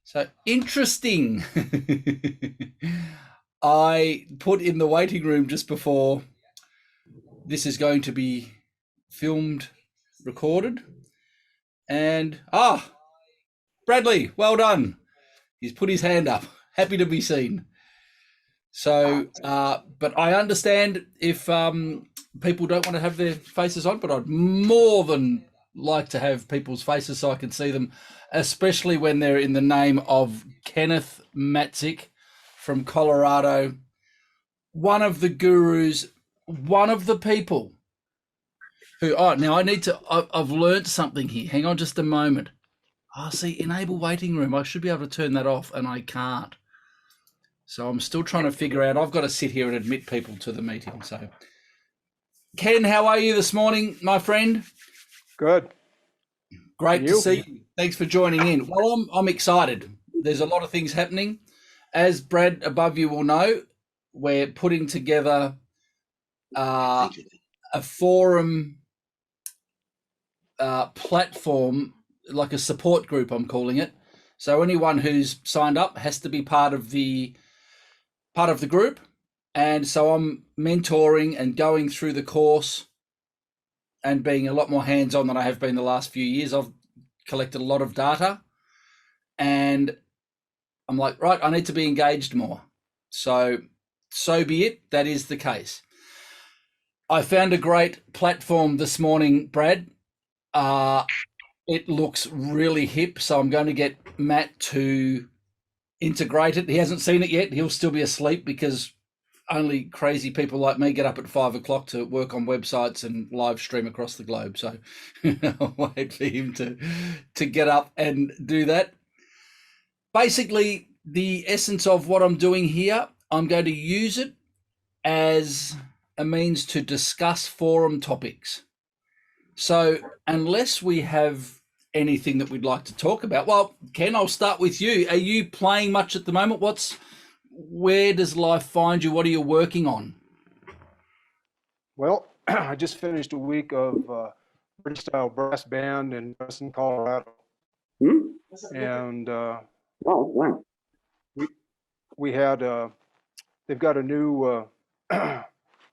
So interesting. I put in the waiting room just before this is going to be filmed, recorded, and Bradley, well done. He's put his hand up. Happy to be seen. So, but I understand if people don't want to have their faces on, but I'd more than like to have people's faces so I can see them, especially when they're in the name of Kenneth Matzik from Colorado, one of the gurus, one of the people who, now I've learned something here. Hang on just a moment. See, enable waiting room. I should be able to turn that off and I can't. So I'm still trying to figure out, I've got to sit here and admit people to the meeting. So Ken, how are you this morning, my friend? Good. Great to see you. Thanks for joining in. Well, I'm excited. There's a lot of things happening. As Brad above you will know, we're putting together a forum platform, like a support group, I'm calling it. So anyone who's signed up has to be part of the group. And so I'm mentoring and going through the course and being a lot more hands-on than I have been the last few years. I've collected a lot of data and I'm like, right, I need to be engaged more. So be it. That is the case. I found a great platform this morning, Brad. It looks really hip. So I'm going to get Matt to integrate it. He hasn't seen it yet. He'll still be asleep because only crazy people like me get up at 5 o'clock to work on websites and live stream across the globe. So I'll wait for him to get up and do that. Basically, the essence of what I'm doing here, I'm going to use it as a means to discuss forum topics. So unless we have anything that we'd like to talk about, well, Ken, I'll start with you. Are you playing much at the moment? Where does life find you? What are you working on? Well, I just finished a week of British style brass band in Western Colorado. And wow. we had, they've got a new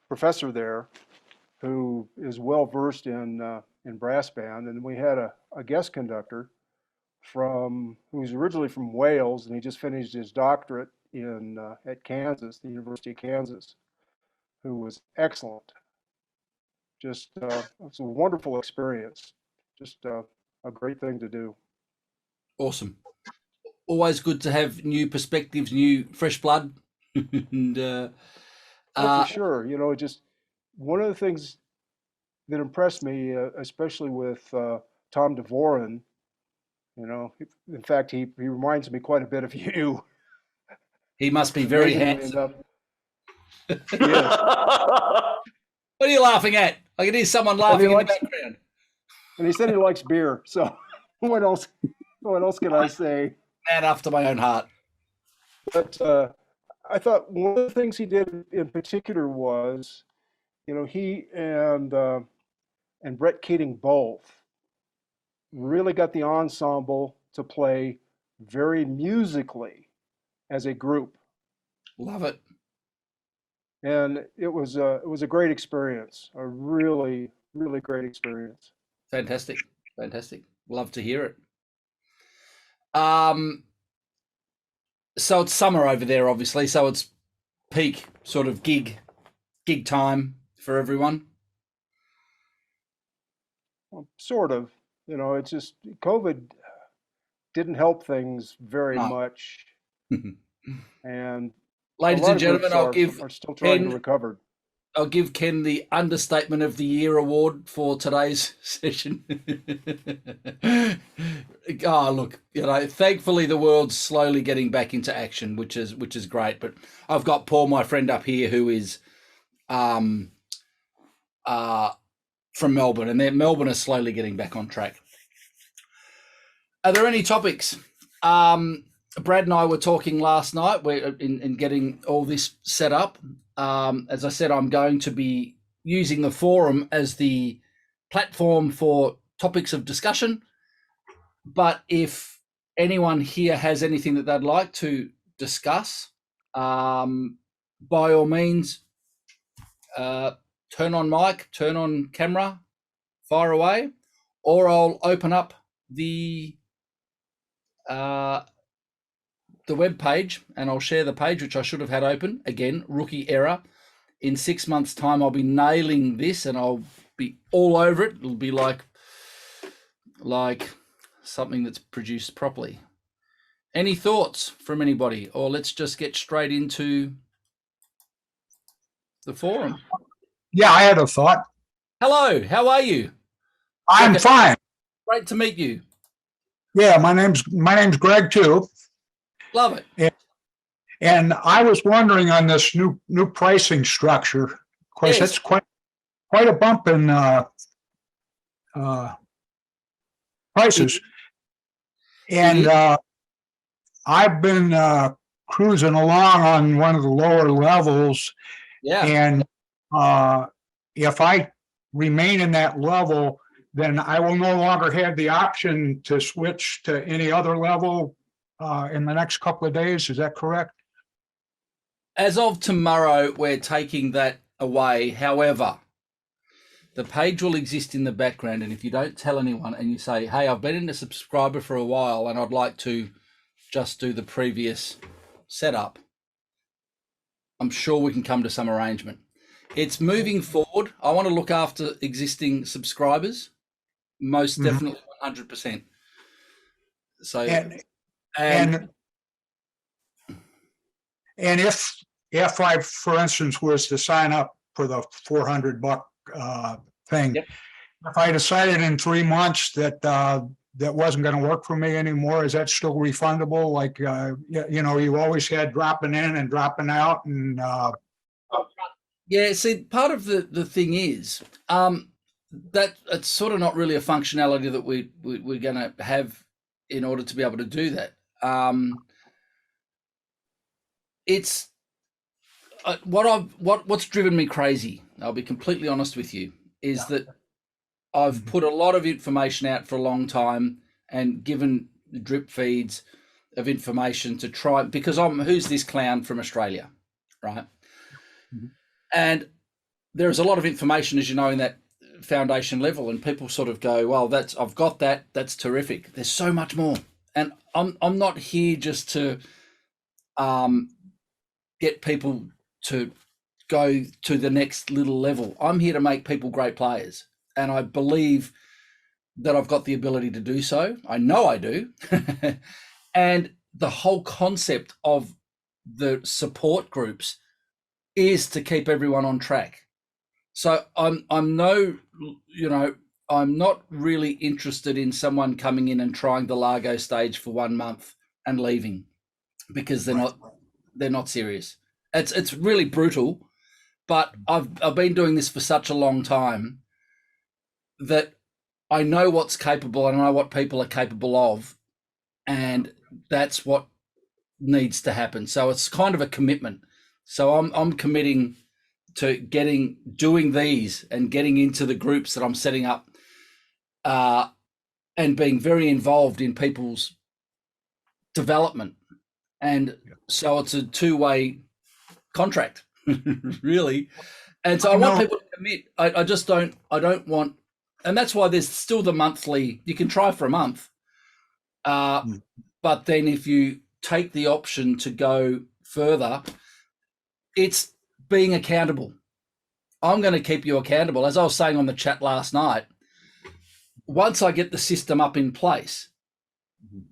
professor there who is well versed in brass band. And we had a guest conductor who's originally from Wales, and he just finished his doctorate at Kansas, the University of Kansas, who was excellent. Just it's a wonderful experience. Just a great thing to do. Awesome. Always good to have new perspectives, new fresh blood. And for sure. You know, just one of the things that impressed me, especially with Tom Dvorin, you know, in fact, he reminds me quite a bit of you. He must be very handsome. Yes. What are you laughing at? I can hear someone laughing in the background. And he said he likes beer. So what else can I say? Man after my own heart. But I thought one of the things he did in particular was, you know, he and Brett Keating both really got the ensemble to play very musically as a group. Love it. And it was a great experience, a really, really great experience. Fantastic. Love to hear it. So it's summer over there, obviously. So it's peak sort of gig time for everyone. Well, sort of. You know, it's just COVID didn't help things very much. And ladies and gentlemen, are still trying to recover. I'll give Ken the Understatement of the Year award for today's session. Look, you know, thankfully the world's slowly getting back into action, which is great. But I've got Paul, my friend up here, who is from Melbourne, and Melbourne is slowly getting back on track. Are there any topics? Brad and I were talking last night. We're in getting all this set up. As I said, I'm going to be using the forum as the platform for topics of discussion. But if anyone here has anything that they'd like to discuss, by all means, turn on mic, turn on camera, fire away, or I'll open up the web page and I'll share the page, which I should have had open. Again, rookie error. In 6 months' time, I'll be nailing this and I'll be all over it. It'll be like something that's produced properly. Any thoughts from anybody, or let's just get straight into the forum? Yeah, I had a thought. Hello, how are you? I'm fine. Great to meet you. Yeah, my name's Greg too. Love it. And I was wondering on this new pricing structure. Of course, Yes. it's quite a bump in prices. And I've been cruising along on one of the lower levels. Yeah. And if I remain in that level, then I will no longer have the option to switch to any other level in the next couple of days. Is that correct? As of tomorrow, we're taking that away. However, the page will exist in the background. And if you don't tell anyone and you say, hey, I've been a subscriber for a while and I'd like to just do the previous setup, I'm sure we can come to some arrangement. It's moving forward. I want to look after existing subscribers, most definitely 100%. So, and if I, for instance, was to sign up for the $400 thing, yep. If I decided in 3 months that that wasn't going to work for me anymore, is that still refundable? Like you always had dropping in and dropping out, and yeah. See, part of the thing is that it's sort of not really a functionality that we're going to have in order to be able to do that. It's what's driven me crazy. I'll be completely honest with you, is that I've put a lot of information out for a long time and given drip feeds of information to try, because who's this clown from Australia, right? And there is a lot of information, as you know, in that foundation level, and people sort of go, well, I've got that, that's terrific. There's so much more. And I'm not here just to get people to go to the next little level. I'm here to make people great players. And I believe that I've got the ability to do so. I know I do. And the whole concept of the support groups is to keep everyone on track. So I'm not really interested in someone coming in and trying the Largo stage for 1 month and leaving, because they're not serious. It's really brutal, but I've been doing this for such a long time that I know what's capable and I know what people are capable of, and that's what needs to happen. So it's kind of a commitment. So I'm committing to doing these and getting into the groups that I'm setting up, and being very involved in people's development. And so it's a two-way contract, really. And so I want people to commit. I just don't want, and that's why there's still the monthly. You can try for a month, but then if you take the option to go further, it's being accountable. I'm going to keep you accountable. As I was saying on the chat last night, once I get the system up in place,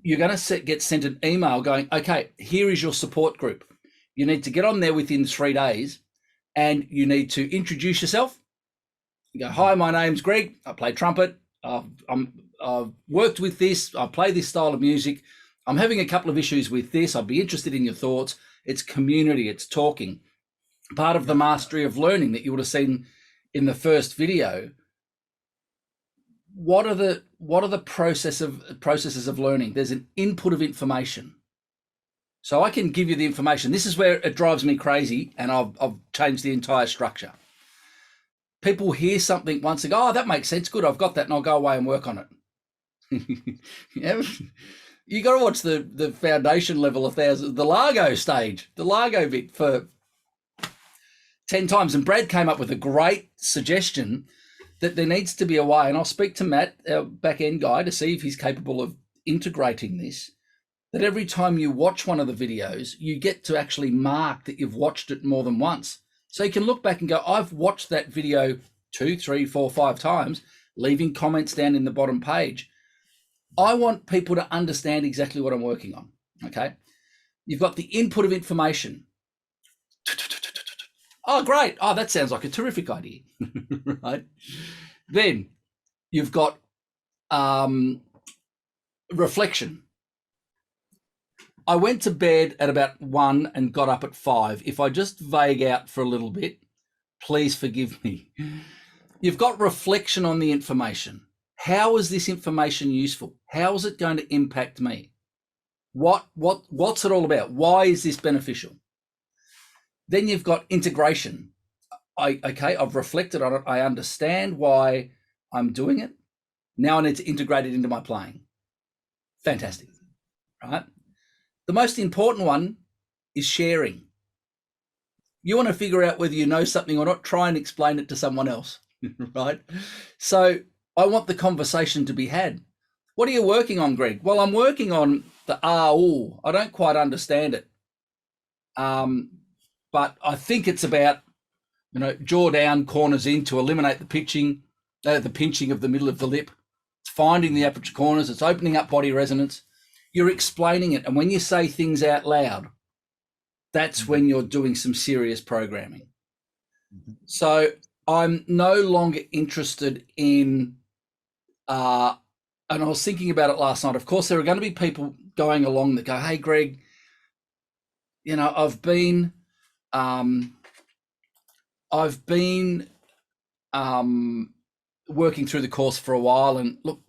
you're going to get sent an email going, okay, here is your support group. You need to get on there within 3 days, and you need to introduce yourself. You go, hi, my name's Greg. I play trumpet. I've worked with this. I play this style of music. I'm having a couple of issues with this. I'd be interested in your thoughts. It's community. It's talking. Part of the mastery of learning that you would have seen in the first video. What are the processes of learning? There's an input of information. So I can give you the information. This is where it drives me crazy, and I've changed the entire structure. People hear something once and go, oh, that makes sense. Good, I've got that, and I'll go away and work on it. Yeah. You got to watch the foundation level 1,000, the Largo stage, the Largo bit for 10 times. And Brad came up with a great suggestion that there needs to be a way, and I'll speak to Matt, our back end guy, to see if he's capable of integrating this, that every time you watch one of the videos, you get to actually mark that you've watched it more than once. So you can look back and go, I've watched that video 2, 3, 4, 5 times, leaving comments down in the bottom page. I want people to understand exactly what I'm working on, okay? You've got the input of information. Oh, great. Oh, that sounds like a terrific idea, right? Then you've got reflection. I went to bed at about 1 and got up at 5. If I just vague out for a little bit, please forgive me. You've got reflection on the information. How is this information useful? How is it going to impact me? What's it all about? Why is this beneficial? Then you've got integration. I've reflected on it. I understand why I'm doing it. Now I need to integrate it into my playing. Fantastic, right? The most important one is sharing. You want to figure out whether you know something or not, try and explain it to someone else, right? So I want the conversation to be had. What are you working on, Greg? Well, I'm working on the ooh. I don't quite understand it. But I think it's about, jaw down, corners in to eliminate the pinching of the middle of the lip. It's finding the aperture corners. It's opening up body resonance. You're explaining it. And when you say things out loud, that's when you're doing some serious programming. So I'm no longer interested in, and I was thinking about it last night. Of course, there are going to be people going along that go, hey, Greg, I've been working through the course for a while, and look,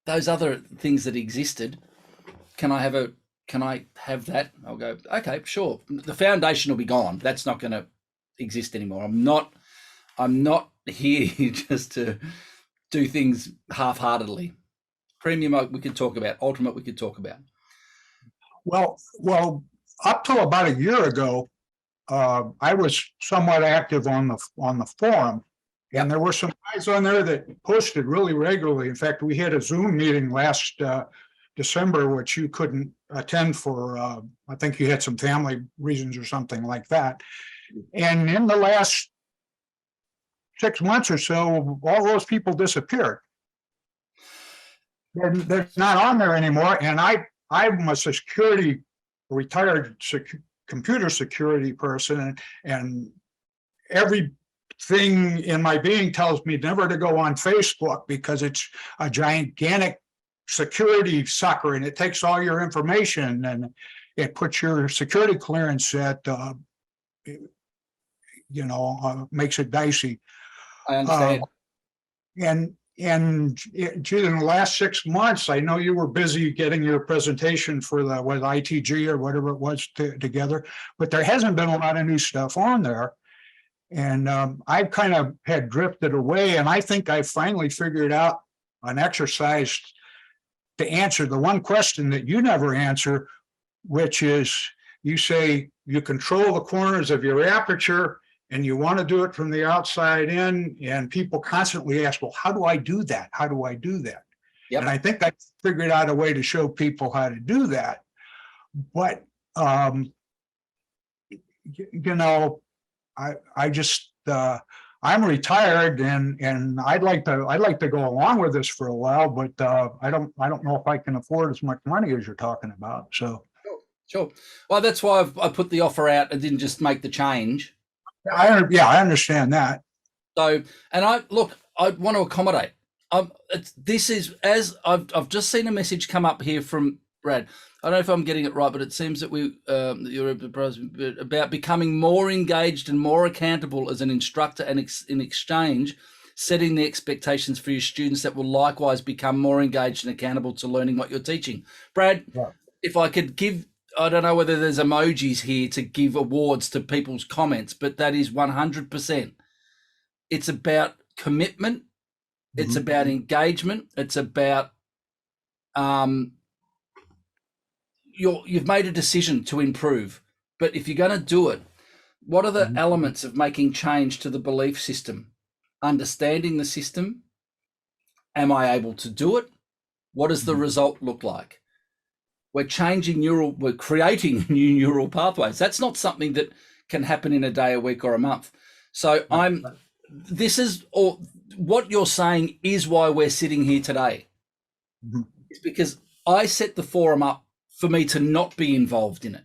those other things that existed, can I have that? I'll go, okay, sure. The foundation will be gone. That's not going to exist anymore. I'm not here just to do things half-heartedly. Premium we could talk about. Ultimate we could talk about. Well, up till about a year ago, I was somewhat active on the forum, and there were some guys on there that posted really regularly. In fact, we had a Zoom meeting last December, which you couldn't attend for, I think you had some family reasons or something like that. And in the last 6 months or so, all those people disappeared. They're not on there anymore. And I'm a retired computer security person, and everything in my being tells me never to go on Facebook because it's a gigantic security sucker, and it takes all your information and it puts your security clearance at makes it dicey. I understand. Gee, in the last 6 months, I know you were busy getting your presentation for the ITG or whatever it was together, but there hasn't been a lot of new stuff on there. And I've kind of had drifted away, and I think I finally figured out an exercise to answer the one question that you never answer, which is, you say you control the corners of your aperture and you want to do it from the outside in, and people constantly ask, well, how do I do that? How do I do that? Yep. And I think I figured out a way to show people how to do that. But, I just, I'm retired, and I'd like to go along with this for a while, but I don't know if I can afford as much money as you're talking about. So sure. Well, that's why I put the offer out and didn't just make the change. I understand that. So, and I want to accommodate. This is, as I've just seen a message come up here from Brad. I don't know if I'm getting it right, but it seems that you're about becoming more engaged and more accountable as an instructor, and in exchange, setting the expectations for your students that will likewise become more engaged and accountable to learning what you're teaching. Brad, yeah. If I could give, I don't know whether there's emojis here to give awards to people's comments, but that is 100%. It's about commitment. It's about engagement. It's about you've made a decision to improve, but if you're going to do it, what are the elements of making change to the belief system? Understanding the system. Am I able to do it? What does the result look like? We're creating new neural pathways. That's not something that can happen in a day, a week, or a month. So what you're saying is why we're sitting here today. It's because I set the forum up for me to not be involved in it.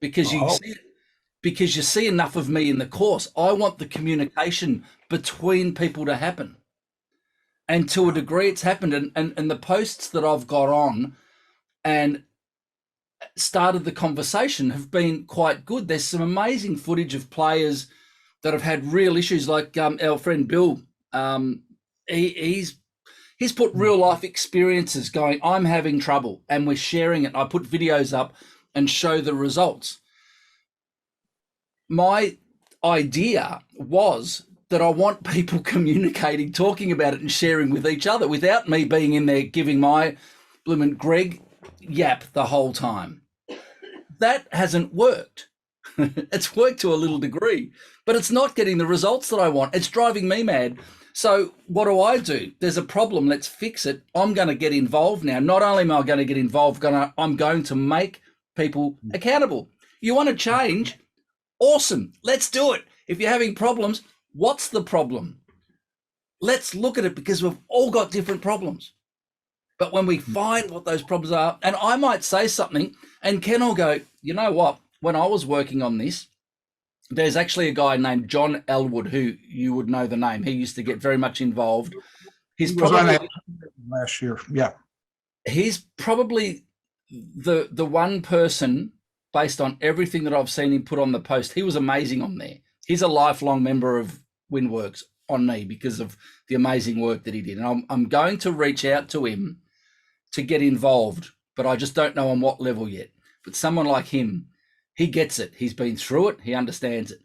Because you see enough of me in the course. I want the communication between people to happen. And to a degree it's happened. And the posts that I've got on and started the conversation have been quite good. There's some amazing footage of players that have had real issues, like our friend Bill. He's put real life experiences going, I'm having trouble, and we're sharing it. I put videos up and show the results. My idea was that I want people communicating, talking about it and sharing with each other without me being in there giving my bloomin' Greg yap the whole time. That hasn't worked. It's worked to a little degree, but it's not getting the results that I want. It's driving me mad. So what do? There's a problem. Let's fix it. I'm going to get involved now. Not only am I going to get involved, I'm going to make people accountable. You want to change? Awesome. Let's do it. If you're having problems, what's the problem? Let's look at it, because we've all got different problems. But when we find what those problems are, and I might say something and Ken will go, you know what? When I was working on this, there's actually a guy named John Elwood, who you would know the name. He used to get very much involved. He's probably last year. Yeah. He's probably the one person, based on everything that I've seen him put on the post. He was amazing on there. He's a lifelong member of WindWorks on me because of the amazing work that he did. And I'm going to reach out to him to get involved, but I just don't know on what level yet. But someone like him, he gets it. He's been through it. He understands it.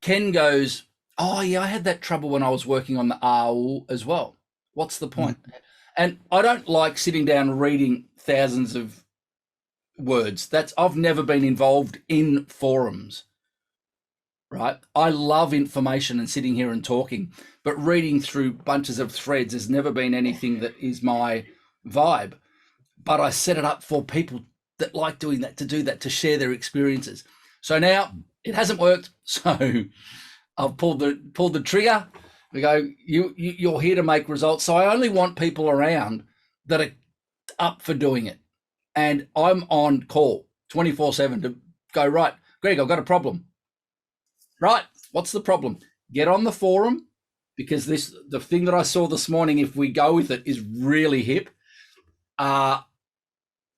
Ken goes, oh yeah, I had that trouble when I was working on the RL as well. What's the point? And I don't like sitting down reading thousands of words. I've never been involved in forums, right? I love information and sitting here and talking, but reading through bunches of threads has never been anything that is my vibe. But I set it up for people that like doing that, to do that, to share their experiences. So now it hasn't worked. So I've pulled the trigger. We go, you're here to make results. So I only want people around that are up for doing it. And I'm on call 24/7 to go, right, Greg, I've got a problem. Right, what's the problem? Get on the forum, because the thing that I saw this morning, if we go with it, is really hip.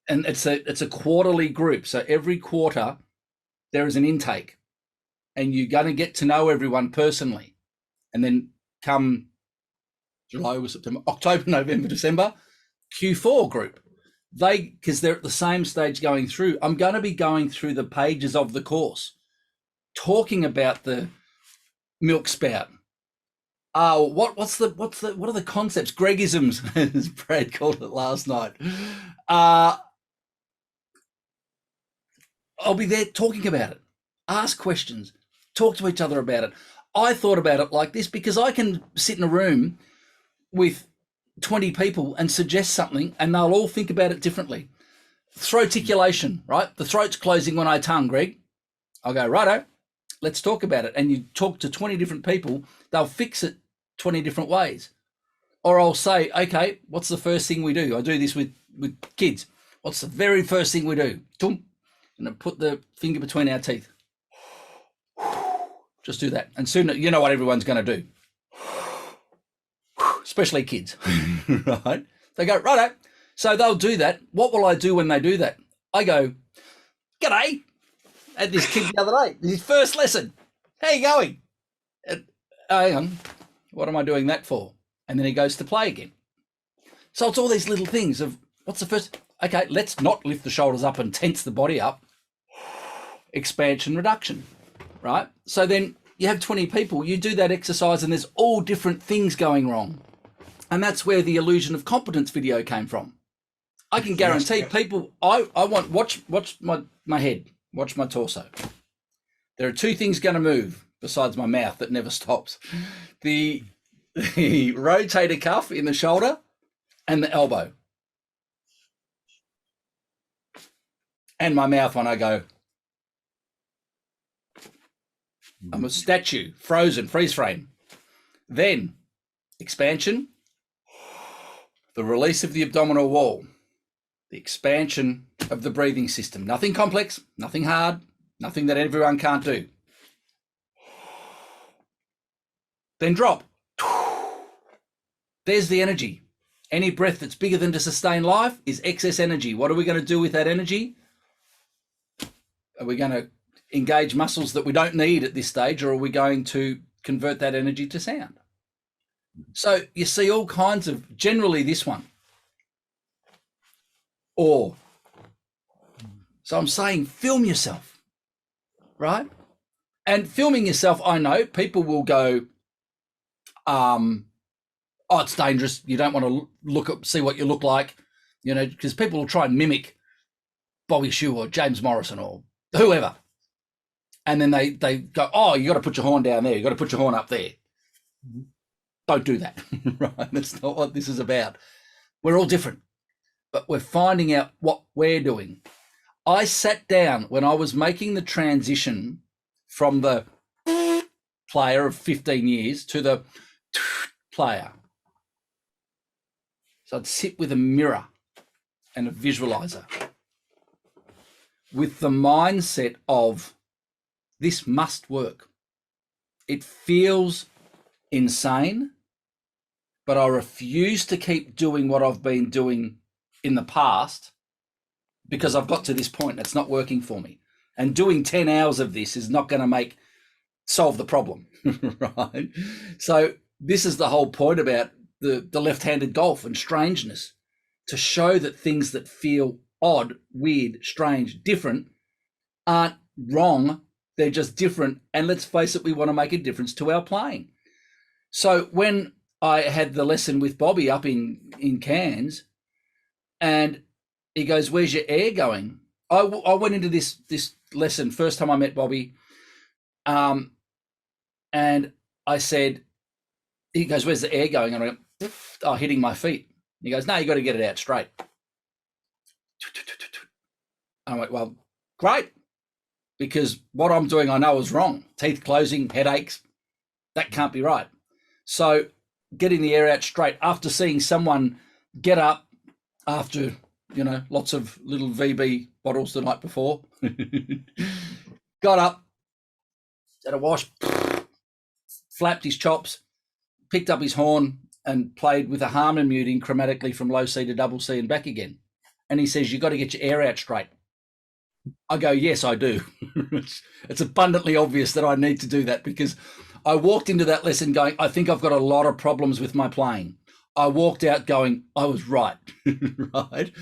And it's a quarterly group. So every quarter there is an intake, and you're going to get to know everyone personally. And then come July, September, October, November, December, Q4 group. Because they're at the same stage going through. I'm going to be going through the pages of the course, talking about the milk spout. What are the concepts? Gregisms, as Brad called it last night. I'll be there talking about it. Ask questions. Talk to each other about it. I thought about it like this because I can sit in a room with 20 people and suggest something, and they'll all think about it differently. Throaticulation, right? The throat's closing when I tongue, Greg. I'll go, righto, let's talk about it. And you talk to 20 different people, they'll fix it 20 different ways. Or I'll say, okay, what's the first thing we do? I do this with kids. What's the very first thing we do? And I put the finger between our teeth. Just do that. And soon, you know what everyone's going to do. Especially kids, right? They go, righto. So they'll do that. What will I do when they do that? I go, g'day. I had this kid the other day, his first lesson. How you going? Hang on. What am I doing that for? And then he goes to play again. So it's all these little things of what's the first? Okay, let's not lift the shoulders up and tense the body up. Expansion, reduction, right? So then you have 20 people, you do that exercise and there's all different things going wrong. And that's where the illusion of competence video came from. I can guarantee people, I want, watch my head, watch my torso. There are two things going to move besides my mouth that never stops. The rotator cuff in the shoulder and the elbow. And my mouth when I go. I'm a statue, frozen, freeze frame. Then expansion, the release of the abdominal wall, the expansion of the breathing system. Nothing complex, nothing hard, nothing that everyone can't do. Then drop. There's the energy. Any breath that's bigger than to sustain life is excess energy. What are we going to do with that energy? Are we going to engage muscles that we don't need at this stage, or are we going to convert that energy to sound? So you see all kinds of, generally this one. Or, so I'm saying film yourself, right? And filming yourself, I know people will go, oh, it's dangerous. You don't want to see what you look like, you know, because people will try and mimic Bobby Shue or James Morrison or whoever. And then they go, oh, you got to put your horn down there. You got to put your horn up there. Don't do that, right? That's not what this is about. We're all different, but we're finding out what we're doing. I sat down when I was making the transition from the player of 15 years to the player. So I'd sit with a mirror and a visualizer with the mindset of this must work. It feels insane, but I refuse to keep doing what I've been doing in the past because I've got to this point and it's not working for me. And doing 10 hours of this is not going to solve the problem, right? So this is the whole point about the left-handed golf and strangeness, to show that things that feel odd, weird, strange, different aren't wrong. They're just different. And let's face it, we want to make a difference to our playing. So when I had the lesson with Bobby up in Cairns, and he goes, where's your air going? I went into this lesson, first time I met Bobby, and I said, he goes, where's the air going? And I go, oh, hitting my feet. And he goes, no, you got to get it out straight. I went, well, great, because what I'm doing I know is wrong. Teeth closing, headaches, that can't be right. So getting the air out straight after seeing someone get up after, you know, lots of little VB bottles the night before, got up, had a wash, flapped his chops, picked up his horn and played with a harmon muting chromatically from low C to double C and back again. And he says, you got to get your air out straight. I go, yes, I do. It's abundantly obvious that I need to do that, because I walked into that lesson going, I think I've got a lot of problems with my playing. I walked out going, I was right, right?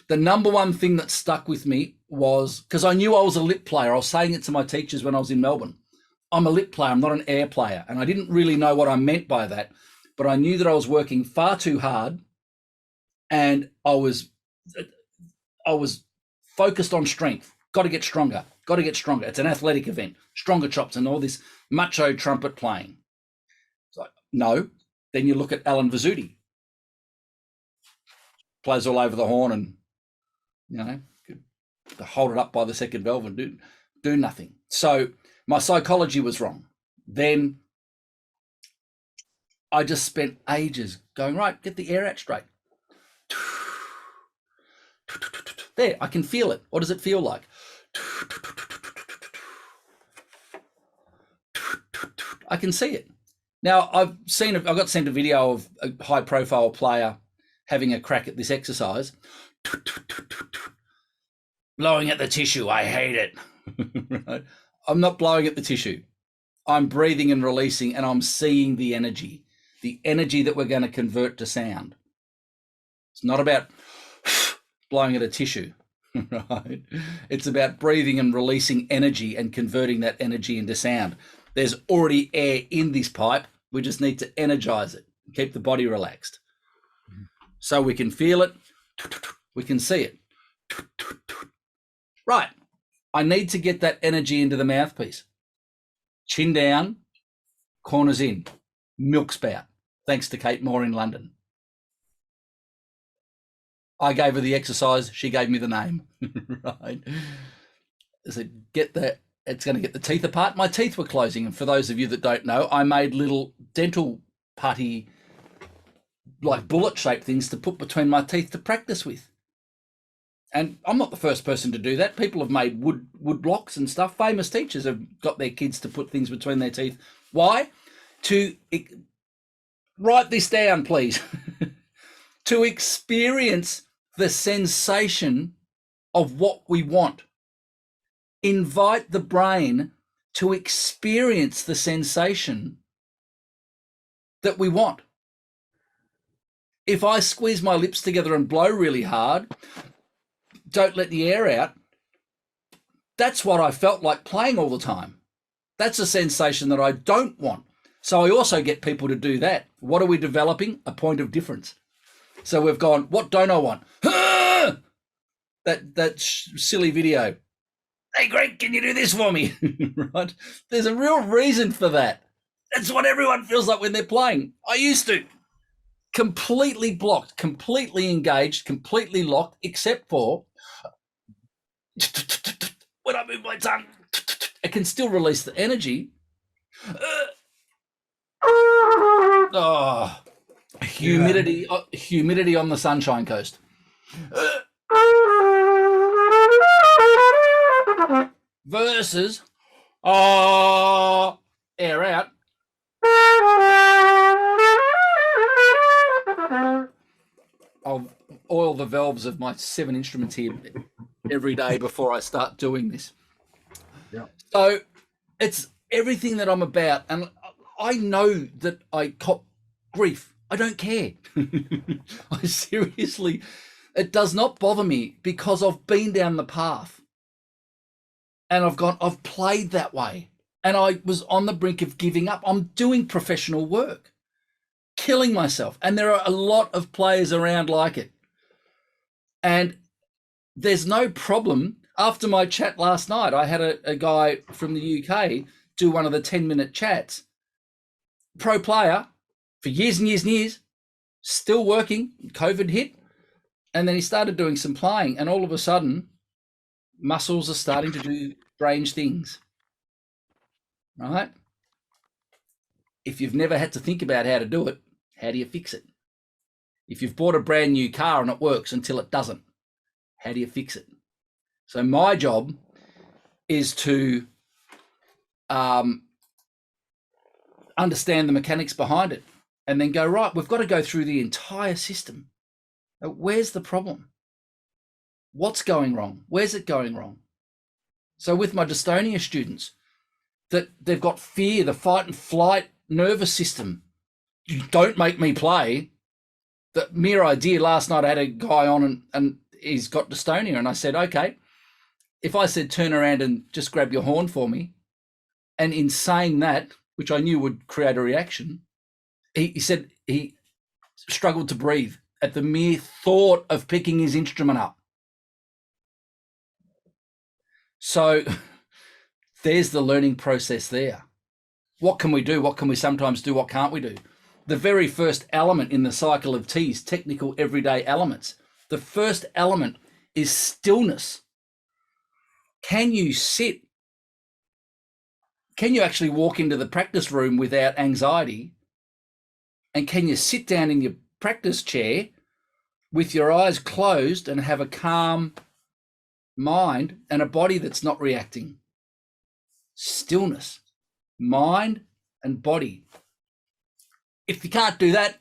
The number one thing that stuck with me was, because I knew I was a lip player. I was saying it to my teachers when I was in Melbourne. I'm a lip player, I'm not an air player. And I didn't really know what I meant by that, but I knew that I was working far too hard, and I was focused on strength. Got to get stronger, got to get stronger. It's an athletic event, stronger chops and all this macho trumpet playing. It's like, no. Then you look at Alan Vizzuti. Plays all over the horn and, you know, could hold it up by the second valve and do nothing. So my psychology was wrong. Then I just spent ages going, right, get the air out straight. There, I can feel it. What does it feel like? I can see it. Now, I got sent a video of a high-profile player having a crack at this exercise. Blowing at the tissue, I hate it. Right? I'm not blowing at the tissue. I'm breathing and releasing, and I'm seeing the energy that we're going to convert to sound. It's not about blowing at a tissue, right? It's about breathing and releasing energy and converting that energy into sound. There's already air in this pipe. We just need to energize it, keep the body relaxed. So we can feel it. We can see it. Right. I need to get that energy into the mouthpiece. Chin down, corners in, milk spout. Thanks to Kate Moore in London. I gave her the exercise. She gave me the name. Right. I said, it's going to get the teeth apart. My teeth were closing. And for those of you that don't know, I made little dental putty, like bullet-shaped things to put between my teeth to practice with. And I'm not the first person to do that. People have made wood blocks and stuff. Famous teachers have got their kids to put things between their teeth. Why? Write this down, please. To experience the sensation of what we want. Invite the brain to experience the sensation that we want. If I squeeze my lips together and blow really hard, don't let the air out, that's what I felt like playing all the time. That's a sensation that I don't want. So I also get people to do that. What are we developing? A point of difference. So we've gone, what don't I want? That silly video. Hey, Greg, can you do this for me? Right? There's a real reason for that. That's what everyone feels like when they're playing. I used to. Completely blocked, completely engaged, completely locked, except for when I move my tongue, it can still release the energy. Humidity on the Sunshine Coast. Versus air out. I'll oil the valves of my 7 instruments here every day before I start doing this. Yeah. So it's everything that I'm about. And I know that I cop grief. I don't care. I seriously, it does not bother me because I've been down the path and I've played that way. And I was on the brink of giving up. I'm doing professional work, killing myself. And there are a lot of players around like it. And there's no problem. After my chat last night, I had a guy from the UK do one of the 10-minute chats. Pro player for years and years and years, still working. COVID hit. And then he started doing some playing. And all of a sudden, muscles are starting to do strange things. Right? If you've never had to think about how to do it, how do you fix it? If you've bought a brand new car and it works until it doesn't, how do you fix it? So my job is to understand the mechanics behind it and then go, right, we've got to go through the entire system. Where's the problem? What's going wrong? Where's it going wrong? So with my dystonia students, that they've got fear, the fight and flight nervous system. You don't make me play. The mere idea, last night I had a guy on and he's got dystonia, and I said, okay, if I said turn around and just grab your horn for me, and in saying that, which I knew would create a reaction, he said he struggled to breathe at the mere thought of picking his instrument up. So there's the learning process there. What can we do? What can we sometimes do? What can't we do? The very first element in the cycle of T's, technical everyday elements, the first element is stillness. Can you sit? Can you actually walk into the practice room without anxiety? And can you sit down in your practice chair with your eyes closed and have a calm mind and a body that's not reacting? Stillness, mind and body. If you can't do that,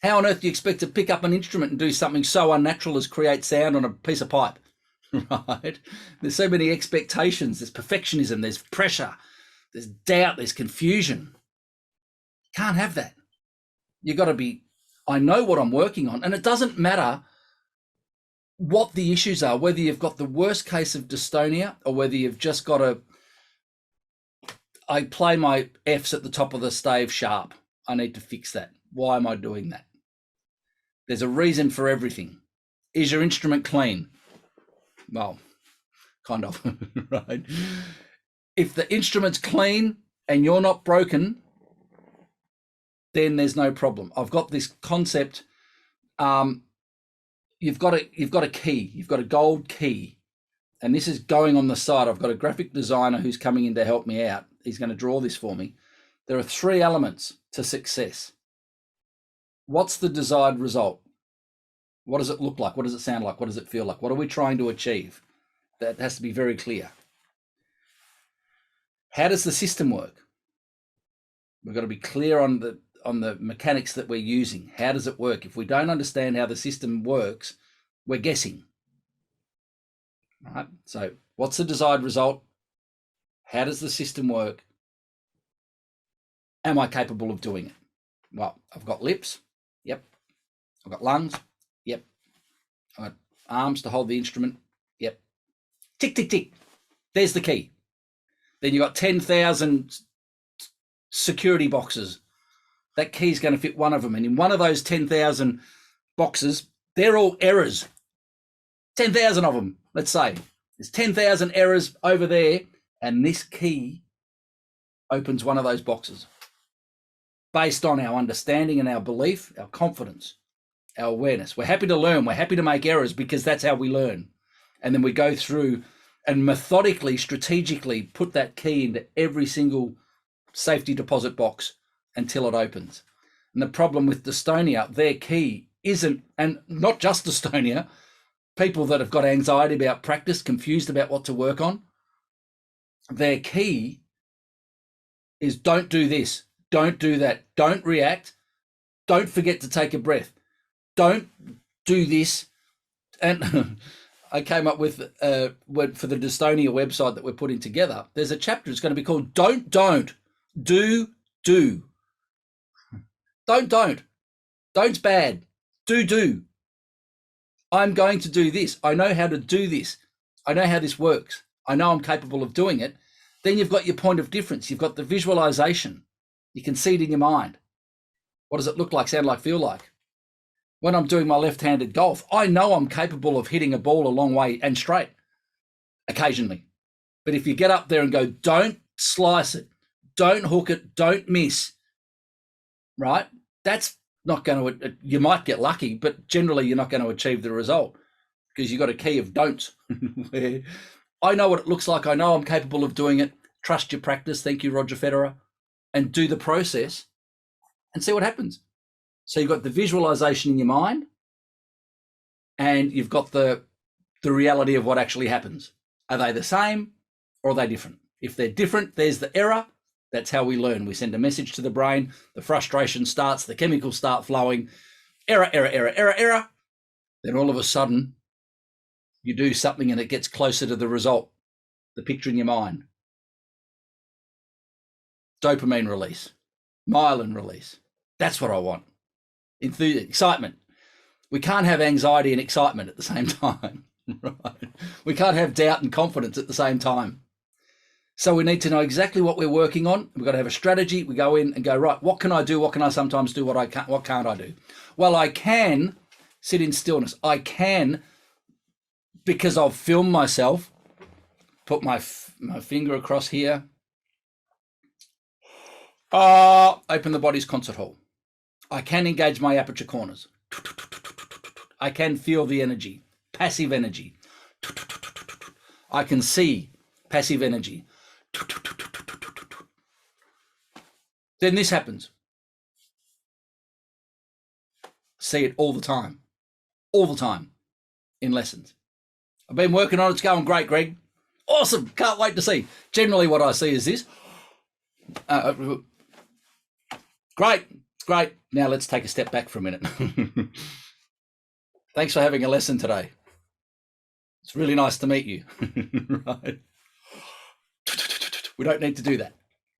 how on earth do you expect to pick up an instrument and do something so unnatural as create sound on a piece of pipe? Right? There's so many expectations. There's perfectionism. There's pressure. There's doubt. There's confusion. Can't have that. You've got to be, I know what I'm working on. And it doesn't matter what the issues are, whether you've got the worst case of dystonia or whether you've just got I play my Fs at the top of the stave sharp. I need to fix that. Why am I doing that? There's a reason for everything. is your instrument clean? Well, kind of, right? If the instrument's clean and you're not broken, then there's no problem. I've got this concept. You've got a key. You've got a gold key, and this is going on the side. I've got a graphic designer who's coming in to help me out. He's going to draw this for me. There are 3 elements to success. What's the desired result? What does it look like? What does it sound like? What does it feel like? What are we trying to achieve? That has to be very clear. How does the system work? We've got to be clear on the mechanics that we're using. How does it work? If we don't understand how the system works, we're guessing. All right? So what's the desired result? How does the system work? Am I capable of doing it? Well, I've got lips. Yep. I've got lungs. Yep. I've got arms to hold the instrument. Yep. Tick, tick, tick. There's the key. Then you've got 10,000 security boxes. That key is going to fit one of them. And in one of those 10,000 boxes, they're all errors. 10,000 of them, let's say. There's 10,000 errors over there, and this key opens one of those boxes based on our understanding and our belief, our confidence, our awareness. We're happy to learn. We're happy to make errors because that's how we learn. And then we go through and methodically, strategically put that key into every single safety deposit box until it opens. And the problem with dystonia, their key isn't, and not just dystonia, people that have got anxiety about practice, confused about what to work on, their key is don't do this, don't do that, don't react, don't forget to take a breath, don't do this. And I came up with, for the dystonia website that we're putting together, there's a chapter, it's going to be called Don't, Do. Don't. Don't's bad. Do. I'm going to do this. I know how to do this. I know how this works. I know I'm capable of doing it. Then you've got your point of difference. You've got the visualization. You can see it in your mind. What does it look like, sound like, feel like? When I'm doing my left-handed golf, I know I'm capable of hitting a ball a long way and straight occasionally. But if you get up there and go, don't slice it, don't hook it, don't miss, right? That's not going to, you might get lucky, but generally you're not going to achieve the result because you've got a key of don'ts. Where I know what it looks like. I know I'm capable of doing it. Trust your practice. Thank you, Roger Federer. And do the process and see what happens. So you've got the visualization in your mind and you've got the reality of what actually happens. Are they the same or are they different? If they're different, there's the error. That's how we learn. We send a message to the brain. The frustration starts. The chemicals start flowing. Error. Then all of a sudden, you do something and it gets closer to the result, the picture in your mind. Dopamine release, myelin release. That's what I want. Excitement. We can't have anxiety and excitement at the same time. Right? We can't have doubt and confidence at the same time. So we need to know exactly what we're working on. We've got to have a strategy. We go in and go, right, what can I do? What can I sometimes do? What can't I do? Well, I can sit in stillness. I can, because I've filmed myself, put my finger across here. Open the body's concert hall. I can engage my aperture corners. I can feel the energy, passive energy. I can see passive energy. Then this happens. See it all the time in lessons. I've been working on it. It's going great, Greg. Awesome. Can't wait to see. Generally what I see is this. Great. Now let's take a step back for a minute. Thanks for having a lesson today. It's really nice to meet you. Right. We don't need to do that.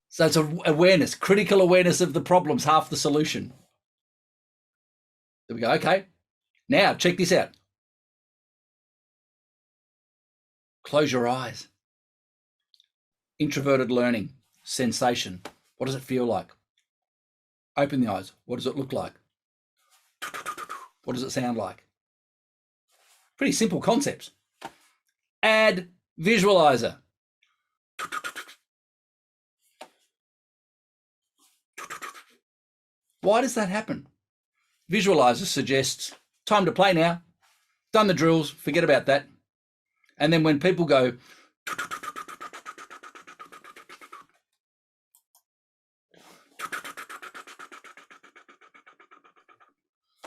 So it's awareness, critical awareness of the problem's half the solution. There we go. Okay. Now check this out. Close your eyes. Introverted learning, sensation. What does it feel like? Open the eyes. What does it look like? What does it sound like? Pretty simple concepts. Add visualizer. Why does that happen? Visualizer suggests time to play now. Done the drills, forget about that. And then when people go,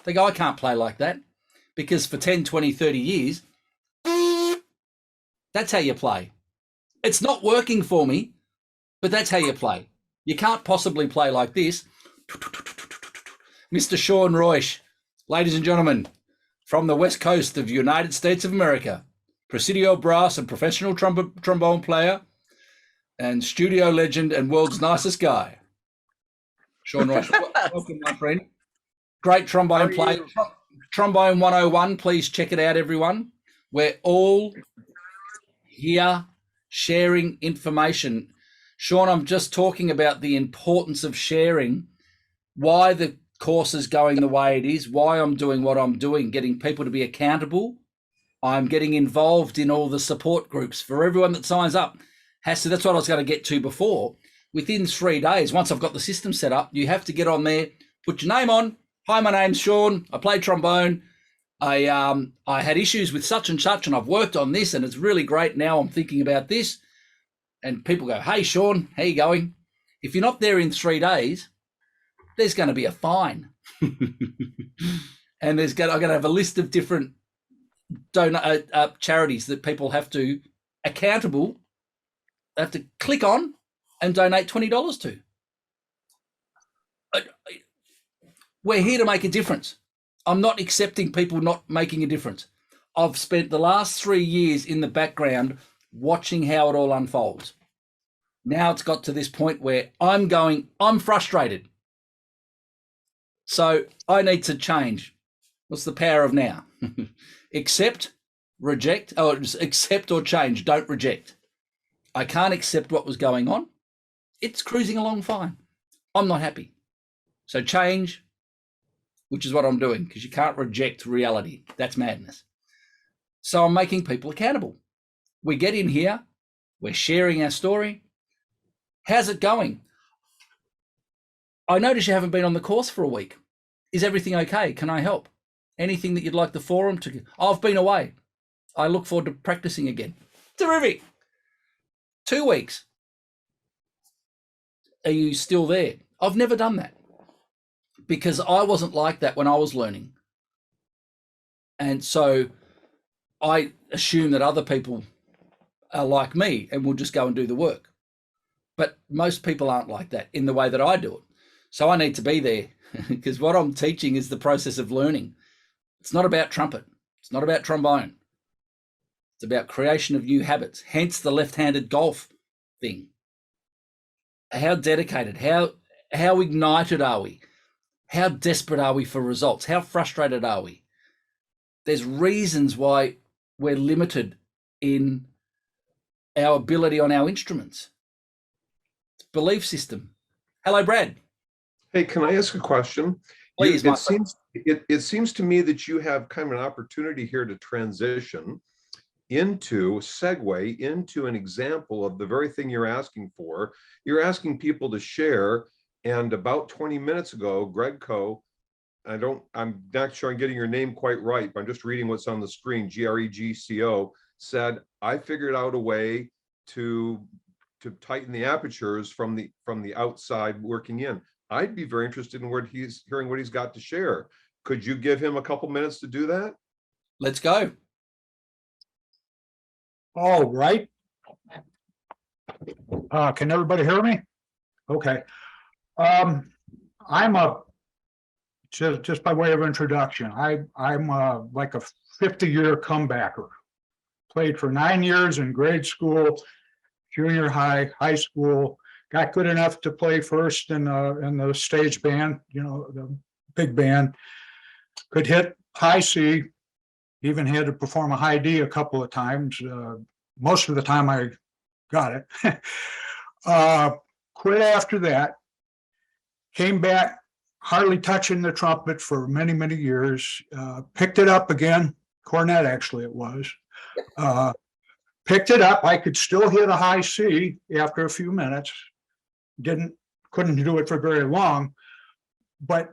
they go, I can't play like that, because for 10, 20, 30 years, that's how you play. It's not working for me, but that's how you play. You can't possibly play like this. Mr. Sean Royce, ladies and gentlemen, from the west coast of the United States of America, Presidio brass and professional trombone player and studio legend and world's nicest guy. Sean Royce, welcome, my friend. Great trombone player. Trombone 101, please check it out, everyone. We're all here sharing information. Sean, I'm just talking about the importance of sharing, why the course is going the way it is, why I'm doing what I'm doing, getting people to be accountable. I'm getting involved in all the support groups for everyone that signs up. That's what I was going to get to before. Within 3 days, once I've got the system set up, you have to get on there, put your name on. Hi, my name's Sean. I play trombone. I had issues with such and such, and I've worked on this, and it's really great. Now I'm thinking about this. And people go, hey, Sean, how you going? If you're not there in 3 days, there's going to be a fine. And I'm going to have a list of different charities that people have to click on and donate $20 to. We're here to make a difference. I'm not accepting people not making a difference. I've spent the last 3 years in the background watching how it all unfolds. Now it's got to this point where I'm frustrated. So I need to change. What's the power of now? Accept, reject, accept or change, don't reject. I can't accept what was going on. It's cruising along fine. I'm not happy. So change, which is what I'm doing, because you can't reject reality. That's madness. So I'm making people accountable. We get in here, we're sharing our story. How's it going? I notice you haven't been on the course for a week. Is everything okay? Can I help? Anything that you'd like the forum to? I've been away. I look forward to practicing again. Terrific. 2 weeks. Are you still there? I've never done that because I wasn't like that when I was learning. And so I assume that other people are like me and will just go and do the work. But most people aren't like that in the way that I do it. So I need to be there because what I'm teaching is the process of learning. It's not about trumpet. It's not about trombone. It's about creation of new habits, hence the left-handed golf thing. How dedicated, how ignited are we? How desperate are we for results? How frustrated are we? There's reasons why we're limited in our ability on our instruments. It's belief system. Hello, Brad. Hey, can I ask a question? Please, it seems to me that you have kind of an opportunity here to transition segue into an example of the very thing you're asking for. You're asking people to share, and about 20 minutes ago, Greg Coe, I'm not sure I'm getting your name quite right, but I'm just reading what's on the screen, GREGCO, said, I figured out a way to tighten the apertures from the outside working in. I'd be very interested in hearing what he's got to share. Could you give him a couple minutes to do that? Let's go. All right. Can everybody hear me? Okay. I'm just by way of introduction, I'm like a 50-year comebacker. Played for 9 years in grade school, junior high, high school. Got good enough to play first in the stage band, the big band. Could hit high C, even had to perform a high D a couple of times. Most of the time I got it. Quit after that. Came back, hardly touching the trumpet for many, many years. Picked it up again cornet actually it was. Picked it up. I could still hit a high C after a few minutes. Couldn't do it for very long. But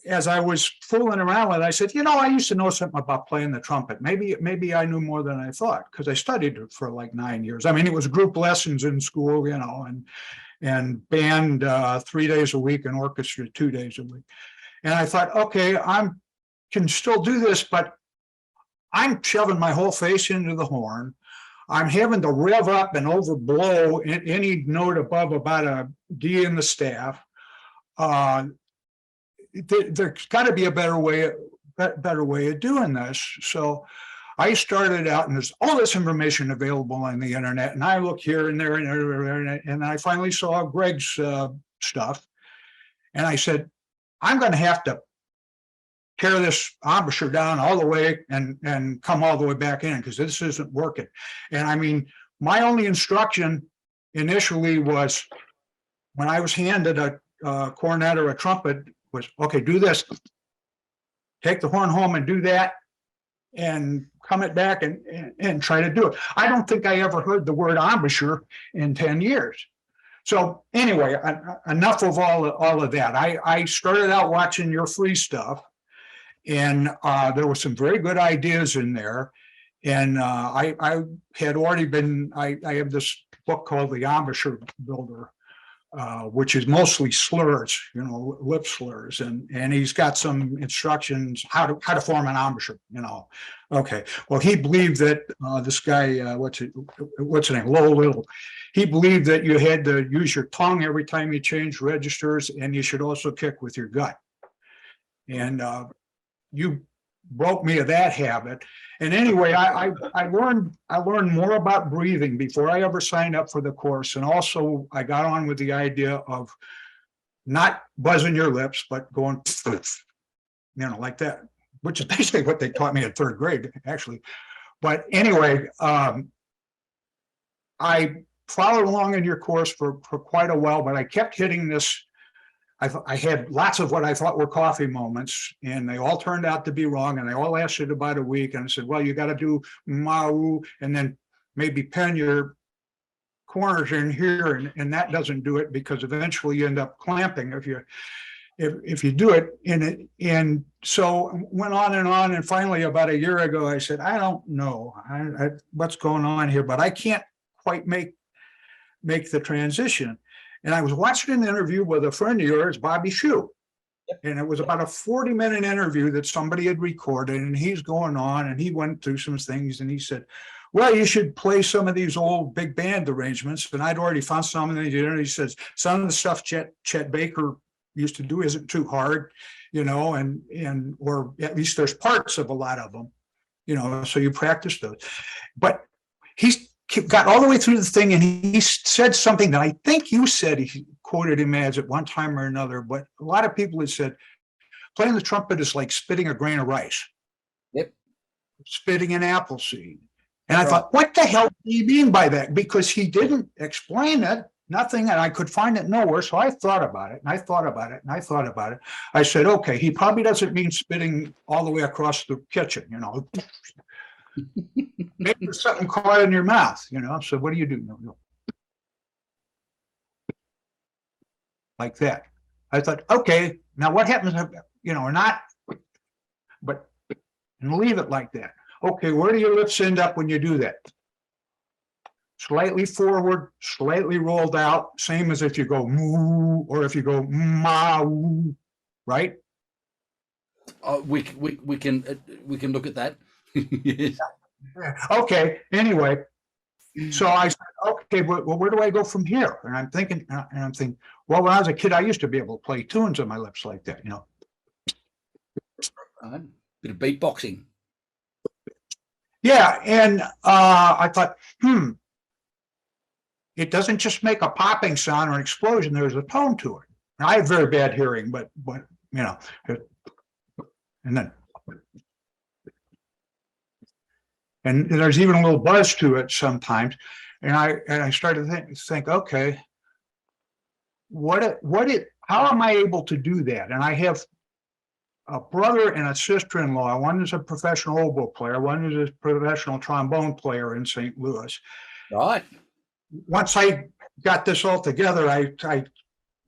as I was fooling around with it, I said, I used to know something about playing the trumpet. Maybe I knew more than I thought, because I studied it for like 9 years. I mean, it was group lessons in school, and band 3 days a week and orchestra 2 days a week. And I thought, okay, can still do this, but I'm shoving my whole face into the horn. I'm having to rev up and overblow any note above about a D in the staff. There's got to be a better way of doing this. So I started out, and there's all this information available on the internet, and I look here and there and there, and I finally saw Greg's stuff, and I said, I'm going to have to tear this embouchure down all the way and come all the way back in, because this isn't working. And I mean, my only instruction initially was, when I was handed a cornet or a trumpet, was, okay, do this, take the horn home and do that, and come it back and try to do it. I don't think I ever heard the word embouchure in 10 years. So anyway, enough of all of that. I started out watching your free stuff, and there were some very good ideas in there. And I had already been, I have this book called The Embouchure Builder, which is mostly slurs, lip slurs, and he's got some instructions how to form an embouchure. Okay. Well, he believed that this guy, what's his name, Lowell Little, he believed that you had to use your tongue every time you change registers, and you should also kick with your gut. And you broke me of that habit. And anyway, I learned more about breathing before I ever signed up for the course. And also I got on with the idea of not buzzing your lips, but going, like that, which is basically what they taught me in 3rd grade, actually. But anyway, I followed along in your course for quite a while, but I kept hitting this. I had lots of what I thought were coffee moments, and they all turned out to be wrong, and they all lasted about a week. And I said, well, you got to do mau, and then maybe pen your corners in here, and that doesn't do it, because eventually you end up clamping if you do it in it. And so went on, and finally about a year ago, I said, I don't know what's going on here, but I can't quite make the transition. And I was watching an interview with a friend of yours, Bobby Shue. And it was about a 40-minute interview that somebody had recorded, and he's going on, and he went through some things, and he said, well, you should play some of these old big band arrangements. And I'd already found some, and he says, some of the stuff Chet Baker used to do isn't too hard, and or at least there's parts of a lot of them, so you practice those. But he's got all the way through the thing, and he said something that I think you said he quoted him as at one time or another, but a lot of people had said, playing the trumpet is like spitting a grain of rice. Yep. Spitting an apple seed. And I thought, what the hell do you mean by that? Because he didn't explain it, nothing, and I could find it nowhere. So I thought about it, and I thought about it, and I thought about it. I said, okay, he probably doesn't mean spitting all the way across the kitchen, Maybe there's something caught in your mouth, so what do you do? Like that. I thought, okay, now what happens, not, but, and leave it like that. Okay, where do your lips end up when you do that? Slightly forward, slightly rolled out, same as if you go moo, or if you go ma, right? We can look at that. Yes. Okay, anyway, so I said, okay, well, where do I go from here? And I'm thinking, well, when I was a kid, I used to be able to play tunes on my lips like that, Bit of beatboxing. Yeah, and I thought, it doesn't just make a popping sound or an explosion, there's a tone to it. Now, I have very bad hearing, but and then, and there's even a little buzz to it sometimes. And I started to think, okay, how am I able to do that? And I have a brother and a sister-in-law. One is a professional oboe player, one is a professional trombone player in St. Louis. Right. Once I got this all together, I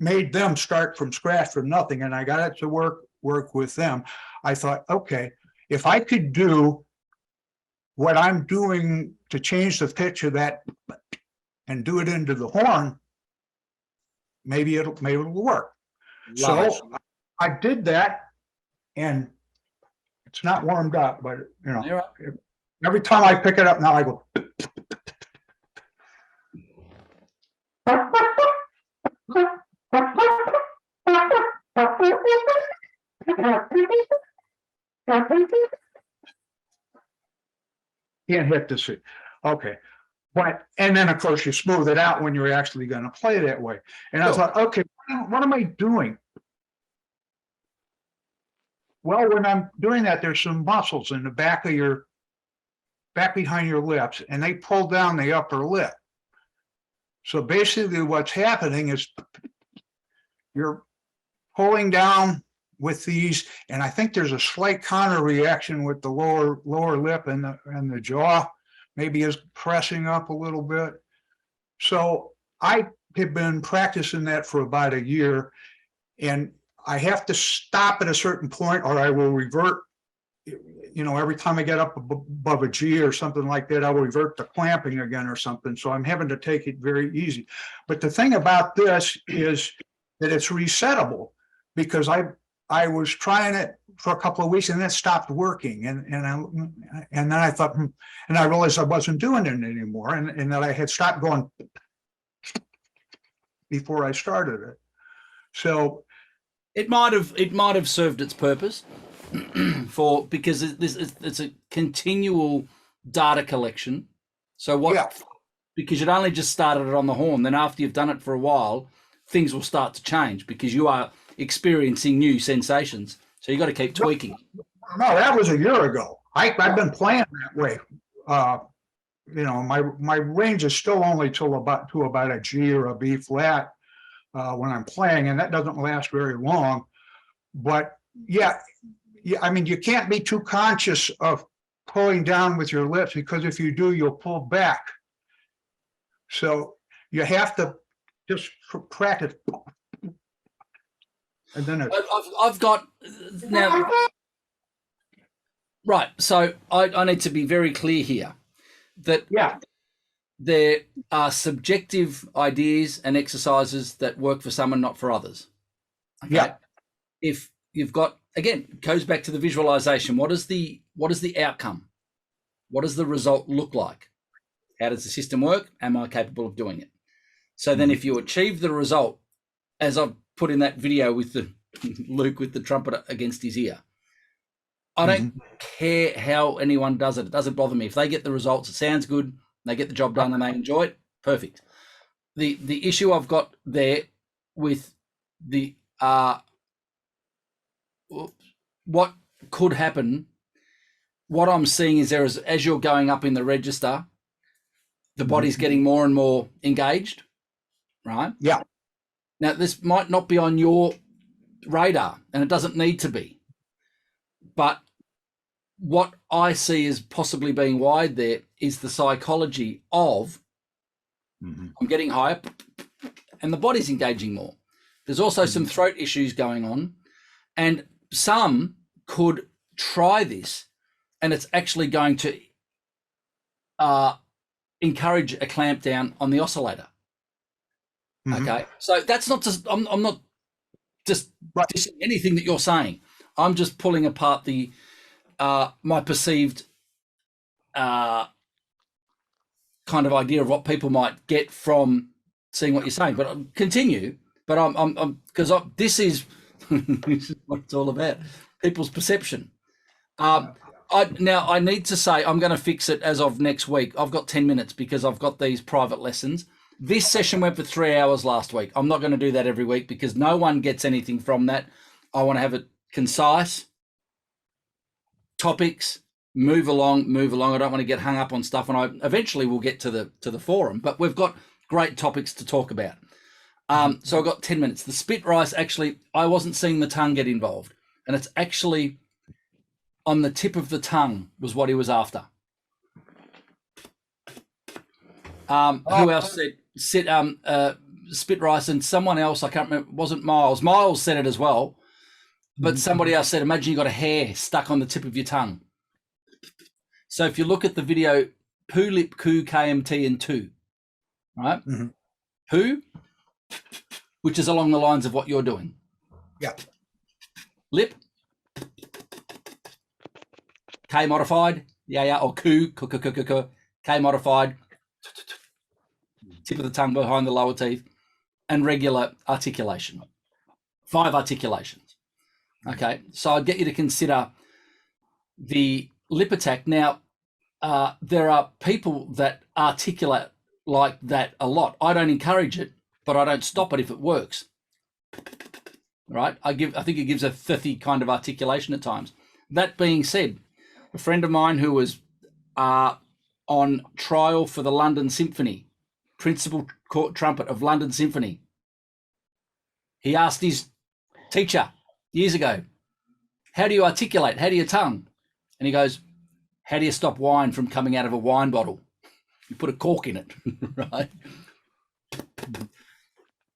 made them start from scratch from nothing, and I got it to work with them. I thought, okay, if I could do what I'm doing to change the pitch of that and do it into the horn, maybe it'll work. Love it. So I did that, and it's not warmed up, but you know, You're right. every time I pick it up now, I go. Can't hit this. Okay. But, and then of course you smooth it out when you're actually going to play that way. And I Sure. thought, okay, what am I doing? Well, when I'm doing that, there's some muscles in the back behind your lips, and they pull down the upper lip. So basically what's happening is you're pulling down with these, and I think there's a slight counter reaction with the lower lip and the jaw maybe is pressing up a little bit. So I have been practicing that for about a year, and I have to stop at a certain point or I will revert. You know, every time I get up above a G or something like that, I will revert to clamping again or something. So I'm having to take it very easy. But the thing about this is that it's resettable, because I was trying it for a couple of weeks and then it stopped working. And then I thought, and I realized I wasn't doing it anymore, and that I had stopped going before I started it. So It might have served its purpose because it's a continual data collection. So what? Yeah. Because you'd only just started it on the horn, then after you've done it for a while, things will start to change because you are experiencing new sensations. So you got to keep tweaking. no, that was a year ago. I've been playing that way. You know, my range is still only to about a G or a B flat when I'm playing, and that doesn't last very long. But yeah, I mean, you can't be too conscious of pulling down with your lips, because if you do, you'll pull back. So you have to just practice. And then I've got now. Right. So I need to be very clear here that there are subjective ideas and exercises that work for some and not for others. Okay? Yeah. If you've got, again, it goes back to the visualization. What is the outcome? What does the result look like? How does the system work? Am I capable of doing it? So then if you achieve the result, as I've put in that video with the Luke with the trumpet against his ear, I don't care how anyone does it. It doesn't bother me. If they get the results, it sounds good, they get the job done and they enjoy it, perfect. The issue I've got there with the what could happen, what I'm seeing is as you're going up in the register, the body's getting more and more engaged, right? Yeah. Now, this might not be on your radar, and it doesn't need to be. But what I see as possibly being wide there is the psychology of I'm getting higher and the body's engaging more. There's also some throat issues going on, and some could try this and it's actually going to encourage a clamp down on the oscillator. Okay, so that's not just, I'm not just dissing anything that you're saying. I'm just pulling apart the my perceived kind of idea of what people might get from seeing what you're saying. But continue. But I'm because this is this is what it's all about. People's perception. I need to say I'm going to fix it as of next week. I've got 10 minutes because I've got these private lessons. This session went for 3 hours last week. I'm not going to do that every week because no one gets anything from that. I want to have it concise, topics, move along. I don't want to get hung up on stuff, and I eventually will get to the forum, but we've got great topics to talk about. So I've got 10 minutes. The spit rice, actually, I wasn't seeing the tongue get involved. and it's actually on the tip of the tongue was what he was after. Who else said spit rice? And someone else, I can't remember, it wasn't Miles. Miles said it as well, but somebody else said, imagine you got a hair stuck on the tip of your tongue. So if you look at the video, poo, lip, coo, KMT, and two, right? Mhm. Poo, which is along the lines of what you're doing. Yeah. Lip, K modified, yeah, or coo, K modified, tip of the tongue behind the lower teeth, and regular articulation. 5 articulations. Okay, so I'd get you to consider the lip attack. Now, there are people that articulate like that a lot. I don't encourage it, but I don't stop it if it works. Right? I think it gives a 30 kind of articulation at times. That being said, a friend of mine who was on trial for the London Symphony, principal court trumpet of London Symphony, he asked his teacher years ago, how do you articulate? How do you tongue? And he goes, how do you stop wine from coming out of a wine bottle? You put a cork in it, right?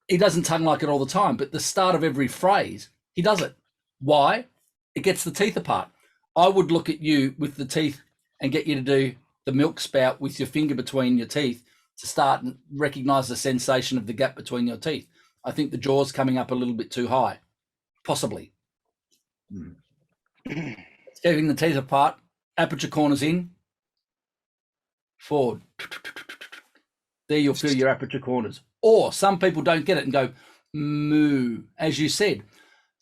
He doesn't tongue like it all the time, but the start of every phrase, he does it. Why? It gets the teeth apart. I would look at you with the teeth and get you to do the milk spout with your finger between your teeth to start and recognize the sensation of the gap between your teeth. I think the jaw's coming up a little bit too high, possibly. Getting the teeth apart, aperture corners in, forward. There you'll feel your aperture corners. Or some people don't get it and go, moo, as you said.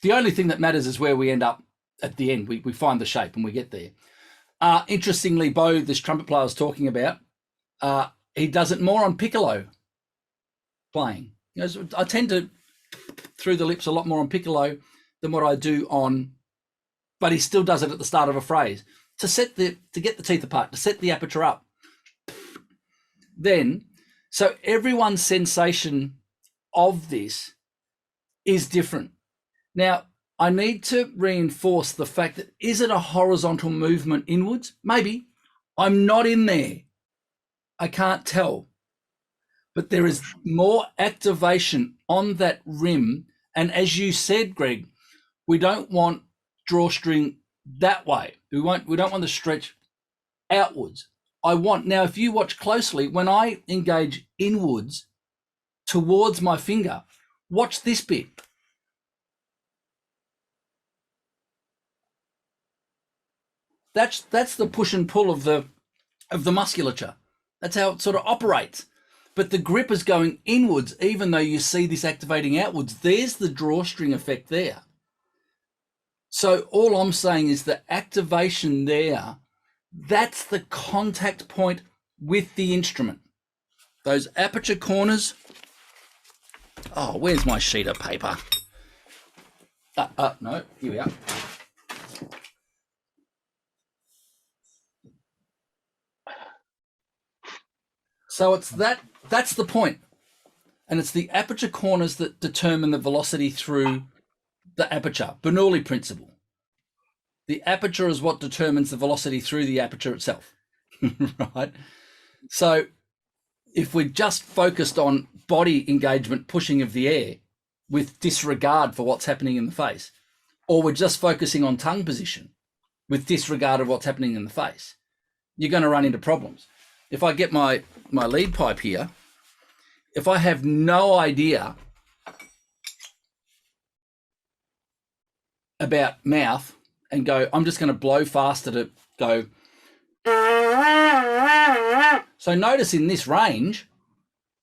The only thing that matters is where we end up at the end. We find the shape and we get there. Interestingly, Bo, this trumpet player I was talking about, he does it more on piccolo playing. He goes, I tend to through the lips a lot more on piccolo than what I do on, but he still does it at the start of a phrase to get the teeth apart, to set the aperture up. Then, so everyone's sensation of this is different. Now, I need to reinforce the fact that, is it a horizontal movement inwards? Maybe. I'm not in there. I can't tell. But there is more activation on that rim. And as you said, Greg, we don't want drawstring that way. We don't want to stretch outwards. Now, if you watch closely, when I engage inwards towards my finger, watch this bit. That's the push and pull of the musculature. That's how it sort of operates. But the grip is going inwards, even though you see this activating outwards. There's the drawstring effect there. So all I'm saying is the activation there, that's the contact point with the instrument. Those aperture corners. Oh, where's my sheet of paper? No, here we are. So it's that's the point. And it's the aperture corners that determine the velocity through the aperture. Bernoulli principle. The aperture is what determines the velocity through the aperture itself, right? So if we're just focused on body engagement, pushing of the air with disregard for what's happening in the face, or we're just focusing on tongue position with disregard of what's happening in the face, you're going to run into problems. If I get my lead pipe here, if I have no idea about mouth and go, I'm just going to blow faster to go. So notice in this range,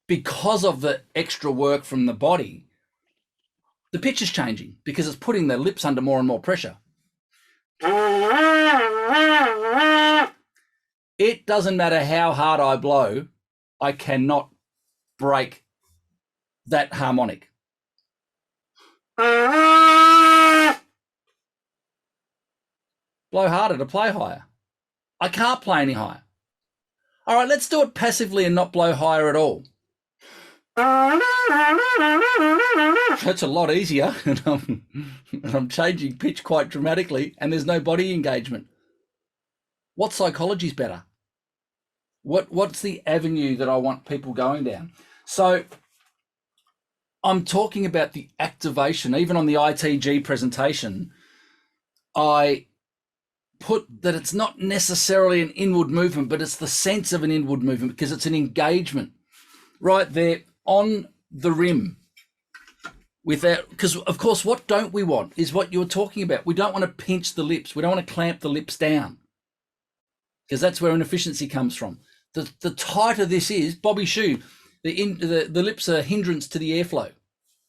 because of the extra work from the body, the pitch is changing because it's putting the lips under more and more pressure. It doesn't matter how hard I blow, I cannot break that harmonic. Blow harder to play higher. I can't play any higher. All right, let's do it passively and not blow higher at all. That's a lot easier, and I'm changing pitch quite dramatically, and there's no body engagement. What psychology is better? What's the avenue that I want people going down? So I'm talking about the activation. Even on the ITG presentation, I put that it's not necessarily an inward movement, but it's the sense of an inward movement because it's an engagement right there on the rim. Because of course, what don't we want is what you're talking about. We don't want to pinch the lips. We don't want to clamp the lips down because that's where inefficiency comes from. The tighter this is, Bobby Shoe, the lips are a hindrance to the airflow,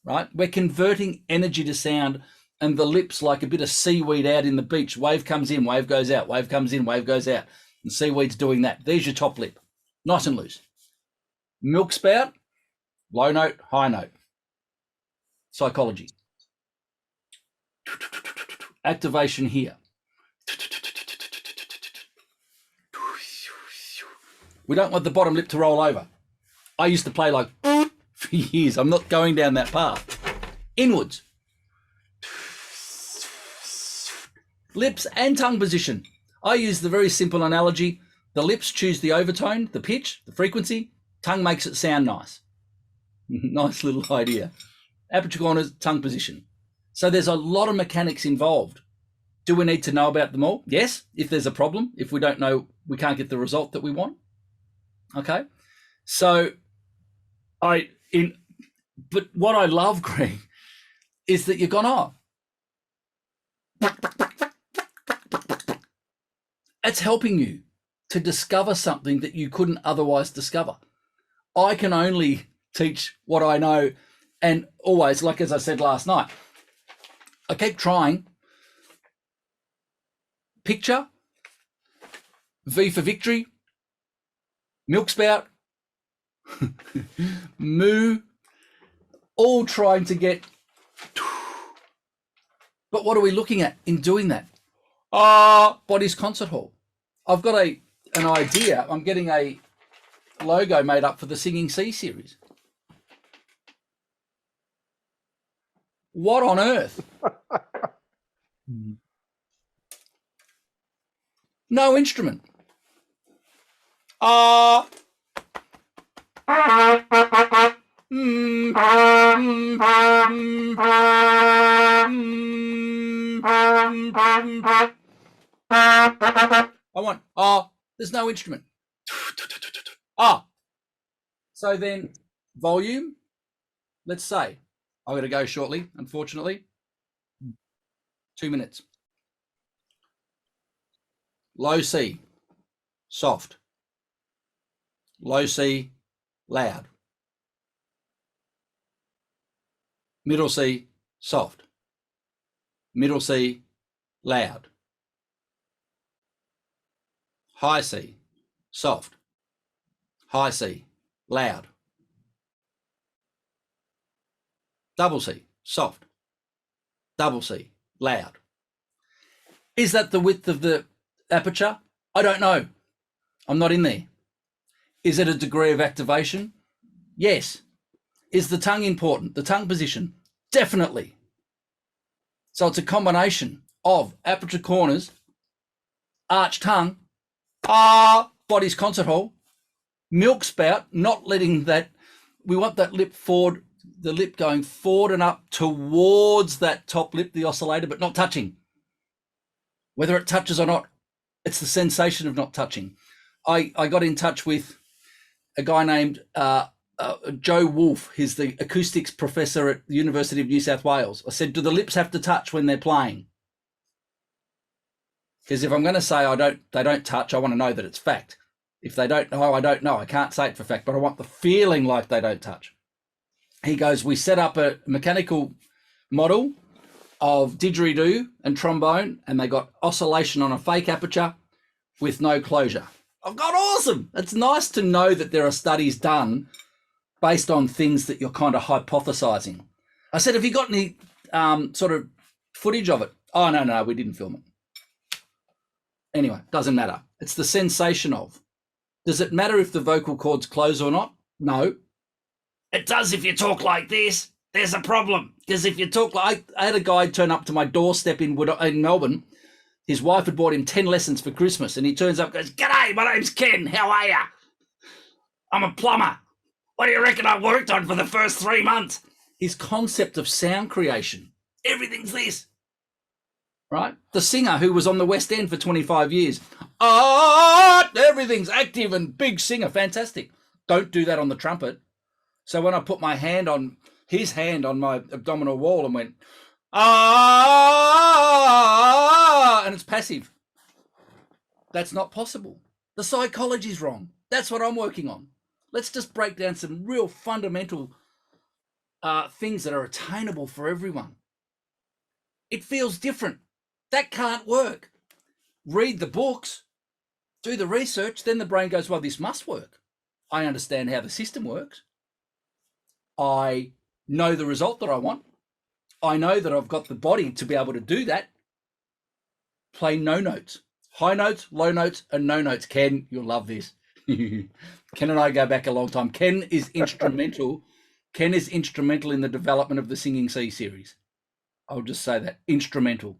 right? We're converting energy to sound, and the lips like a bit of seaweed out in the beach. Wave comes in, wave goes out, wave comes in, wave goes out. And seaweed's doing that. There's your top lip, nice and loose. Milk spout, low note, high note. Psychology. Activation here. We don't want the bottom lip to roll over. I used to play like for years. I'm not going down that path. Inwards. Lips and tongue position. I use the very simple analogy. The lips choose the overtone, the pitch, the frequency. Tongue makes it sound nice. Nice little idea. Aperture corners, tongue position. So there's a lot of mechanics involved. Do we need to know about them all? Yes, if there's a problem. If we don't know, we can't get the result that we want. Okay. So but what I love, Greg, is that you've gone, it's helping you to discover something that you couldn't otherwise discover. I can only teach what I know, and always, like as I said last night, I keep trying. Picture, V for victory, milk spout, moo, all trying to get. But what are we looking at in doing that? Body's concert hall. I've got an idea. I'm getting a logo made up for the Singing Sea series. What on earth? No instrument. There's no instrument. So then volume, let's say, I'm going to go shortly, unfortunately. 2 minutes. Low C, soft. Low C, loud. Middle C, soft. Middle C, loud. High C, soft. High C, loud. Double C, soft. Double C, loud. Is that the width of the aperture? I don't know. I'm not in there. Is it a degree of activation? Yes. Is the tongue important? The tongue position? Definitely. So it's a combination of aperture corners, arch tongue, body's concert hall, milk spout, not letting that, we want that lip forward, the lip going forward and up towards that top lip, the oscillator, but not touching. Whether it touches or not, it's the sensation of not touching. I got in touch with a guy named Joe Wolfe. He's the acoustics professor at the University of New South Wales. I said, do the lips have to touch when they're playing? Because if I'm going to say they don't touch, I want to know that it's fact. If they don't know, I don't know. I can't say it for fact, but I want the feeling like they don't touch. He goes, we set up a mechanical model of didgeridoo and trombone, and they got oscillation on a fake aperture with no closure. I've got awesome. It's nice to know that there are studies done based on things that you're kind of hypothesizing. I said, have you got any sort of footage of it? Oh, no, we didn't film it. Anyway, doesn't matter. It's the sensation of. Does it matter if the vocal cords close or not? No. It does if you talk like this. There's a problem. Because if you talk like... I had a guy turn up to my doorstep in Melbourne. His wife had bought him 10 lessons for Christmas. And he turns up and goes, "G'day, my name's Ken. How are you? I'm a plumber. What do you reckon I worked on for the first 3 months?" His concept of sound creation. Everything's this. Right? The singer who was on the West End for 25 years. Everything's active and big singer. Fantastic. Don't do that on the trumpet. So when I put my hand on his hand on my abdominal wall and went, and it's passive. That's not possible. The psychology's wrong. That's what I'm working on. Let's just break down some real fundamental things that are attainable for everyone. It feels different. That can't work. Read the books, do the research, then the brain goes, well, this must work. I understand how the system works. I know the result that I want. I know that I've got the body to be able to do that. Play no notes. High notes, low notes, and no notes. Ken, you'll love this. Ken and I go back a long time. Ken is instrumental. Ken is instrumental in the development of the Singing Sea series. I'll just say that. Instrumental.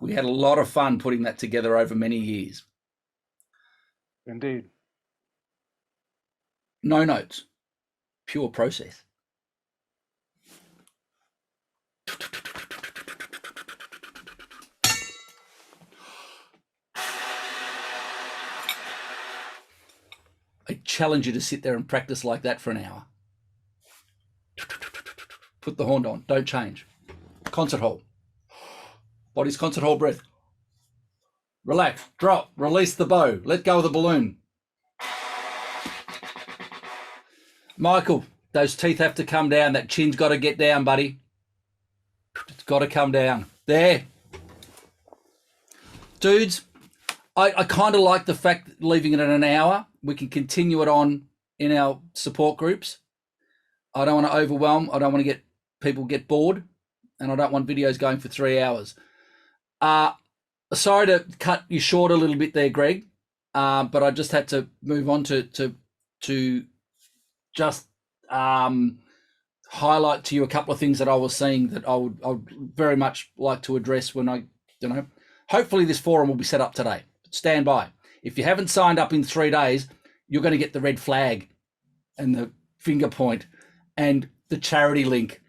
We had a lot of fun putting that together over many years. Indeed. No notes. Pure process. I challenge you to sit there and practice like that for an hour. Put the horn on. Don't change. Concert hall. Body's concert hall breath. Relax. Drop. Release the bow. Let go of the balloon. Michael, those teeth have to come down. That chin's got to get down, buddy. It's got to come down. There. Dudes, I kind of like the fact that leaving it at an hour. We can continue it on in our support groups. I don't want to overwhelm. I don't want to get people get bored. And I don't want videos going for 3 hours. Sorry to cut you short a little bit there, Greg. But I just had to move on to just highlight to you a couple of things that I was seeing that I would very much like to address when I, hopefully this forum will be set up today. Stand by. If you haven't signed up in 3 days, you're going to get the red flag and the finger point and the charity link.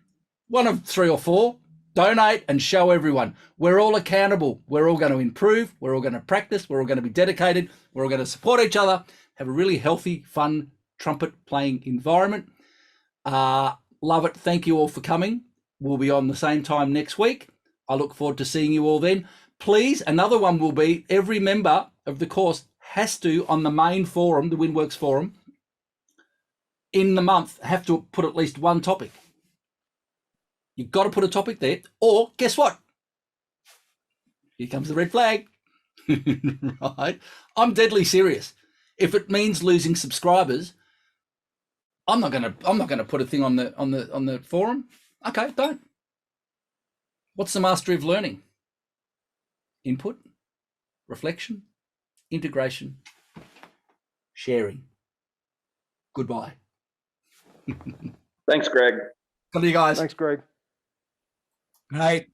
One of 3 or 4. Donate and show everyone. We're all accountable. We're all going to improve. We're all going to practice. We're all going to be dedicated. We're all going to support each other. Have a really healthy, fun trumpet playing environment. Love it. Thank you all for coming. We'll be on the same time next week. I look forward to seeing you all then. Please, another one will be every member of the course has to, on the main forum, the WindWorks forum, in the month, have to put at least one topic. You've got to put a topic there, or guess what? Here comes the red flag. Right? I'm deadly serious. If it means losing subscribers, I'm not gonna put a thing on the forum. Okay, don't. What's the mastery of learning? Input, reflection, integration, sharing. Goodbye. Thanks, Greg. Come to you guys. Thanks, Greg. Good night.